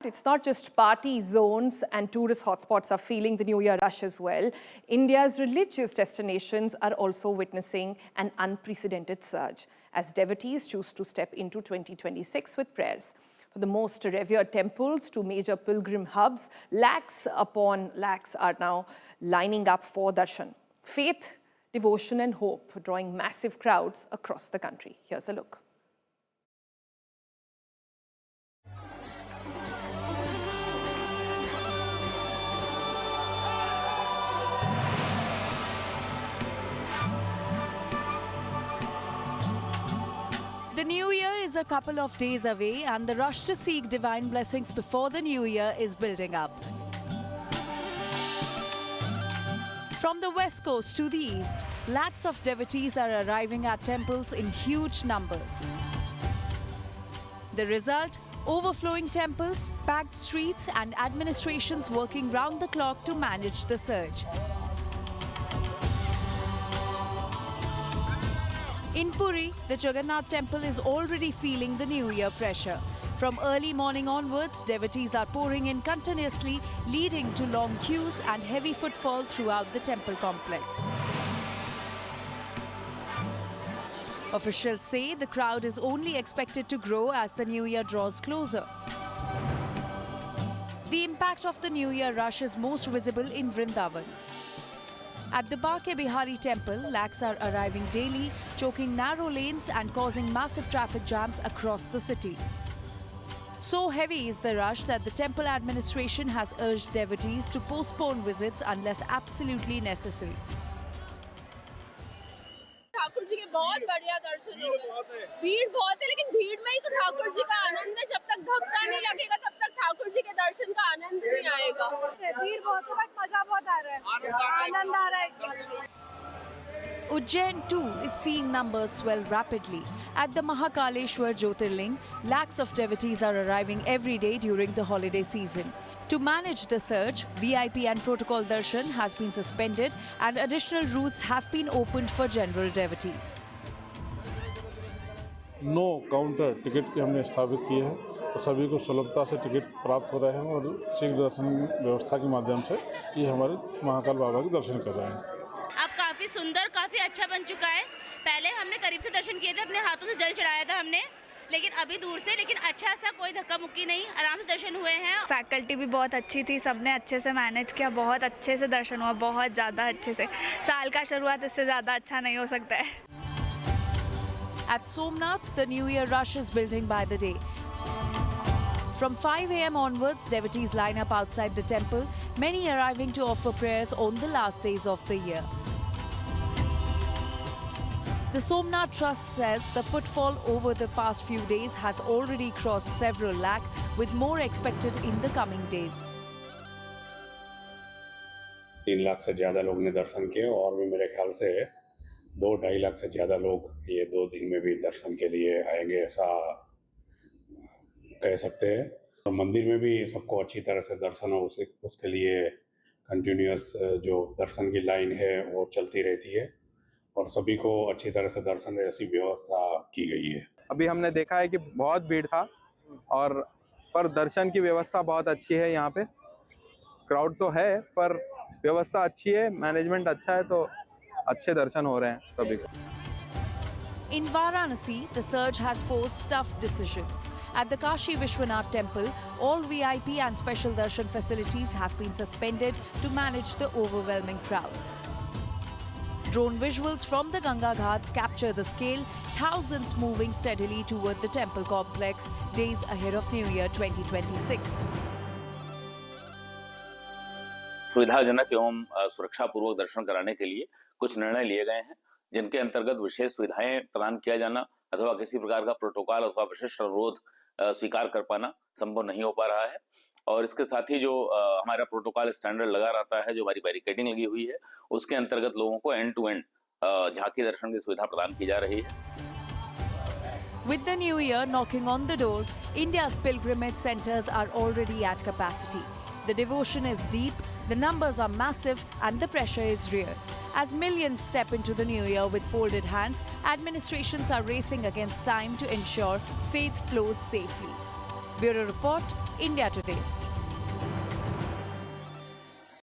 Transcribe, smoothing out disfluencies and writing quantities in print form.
It's not just party zones and tourist hotspots are feeling the New Year rush as well. India's religious destinations are also witnessing an unprecedented surge as devotees choose to step into 2026 with prayers. For the most revered temples to major pilgrim hubs, lakhs upon lakhs are now lining up for darshan. Faith, devotion and hope drawing massive crowds across the country. Here's a look. The new year is a couple of days away and the rush to seek divine blessings before the new year is building up. From the west coast to the east, lakhs of devotees are arriving at temples in huge numbers. The result? Overflowing temples, packed streets and administrations working round the clock to manage the surge. In Puri, the Jagannath temple is already feeling the New Year pressure. From early morning onwards, devotees are pouring in continuously, leading to long queues and heavy footfall throughout the temple complex. Officials say the crowd is only expected to grow as the New Year draws closer. The impact of the New Year rush is most visible in Vrindavan. At the Bake Bihari temple, lakhs are arriving daily, choking narrow lanes and causing massive traffic jams across the city. So heavy is the rush that the temple administration has urged devotees to postpone visits unless absolutely necessary. Thakur ji के बहुत बढ़िया दर्शन हो गए। भीड़ बहुत है लेकिन भीड़ में ही तो ठाकुर जी का आनंद है। जब तक धक्का नहीं लगेगा तब तक ठाकुर जी के दर्शन का आनंद नहीं आएगा। भीड़ बहुत है बट मजा बहुत आ रहा है, आनंद आ रहा है। Ujjain too is seeing numbers swell rapidly. At the Mahakaleshwar Jyotirling, lakhs of devotees are arriving every day during the holiday season. To manage the surge, VIP and protocol darshan has been suspended and additional routes have been opened for general devotees. No counter ticket की हमने स्थापित की है तो सभी को सुलभता से टिकट प्राप्त हो रहे हैं और शीघ्र दर्शन व्यवस्था के माध्यम से ये हमारे महाकाल बाबा के दर्शन कर रहे हैं। अब काफ़ी सुंदर, काफ़ी अच्छा बन चुका है। पहले हमने करीब से दर्शन किए थे, अपने हाथों से जल चढ़ाया था हमने, लेकिन अभी दूर से, लेकिन अच्छा सा कोई धक्का मुक्की नहीं, आराम से दर्शन हुए हैं। फैकल्टी भी बहुत अच्छी थी, सबने अच्छे से मैनेज किया, बहुत अच्छे से दर्शन हुआ, बहुत ज़्यादा अच्छे से। साल का शुरुआत इससे ज़्यादा अच्छा नहीं हो सकता है। At Somnath, the New Year rush is building by the day. From 5 a.m. onwards, devotees line up outside the temple, many arriving to offer prayers on the last days of the year. The Somnath Trust says the footfall over the past few days has already crossed several lakh, with more expected in the coming days. 3 lakh से ज़्यादा लोग ने दर्शन किए और भी मेरे ख्याल से 2-2.5 लाख से ज़्यादा लोग ये 2 दिन में भी दर्शन के लिए आएंगे, ऐसा कह सकते हैं। तो मंदिर में भी सबको अच्छी तरह से दर्शन हो, उसके लिए कंटिन्यूअस जो दर्शन की लाइन है वो चलती रहती है और सभी को अच्छी तरह से दर्शन ऐसी व्यवस्था की गई है। अभी हमने देखा है कि बहुत भीड़ था और पर दर्शन की व्यवस्था बहुत अच्छी है। यहाँ पे क्राउड तो है पर व्यवस्था अच्छी है, मैनेजमेंट अच्छा है, तो अच्छे दर्शन हो रहे हैं सभी को। In Varanasi, the surge has forced tough decisions. At the Kashi Vishwanath temple, all VIP and special darshan facilities have been suspended to manage the overwhelming crowds. Drone visuals from the Ganga Ghats capture the scale, thousands moving steadily toward the temple complex, days ahead of New Year 2026. सुविधाजनक एवं सुरक्षापूर्वक दर्शन कराने के लिए कुछ निर्णय लिए गए हैं, जिनके अंतर्गत विशेष सुविधाएं प्रदान किया जाना अथवा किसी प्रकार का प्रोटोकॉल अथवा विशिष्ट अनुरोध स्वीकार कर पाना संभव नहीं हो पा रहा है। और इसके साथ ही जो हमारा प्रोटोकॉल स्टैंडर्ड लगा रहता है, जो हमारी बैरिकेडिंग लगी हुई है, उसके अंतर्गत लोगों को एंड टू एंड झांकी दर्शन की सुविधा प्रदान की जा रही है। With the new year knocking on the doors, India's pilgrimage centers are already at capacity. The devotion is deep, the numbers are massive and the pressure is real. As millions step into the new year with folded hands, administrations are racing against time to ensure faith flows safely. Bureau Report, India Today.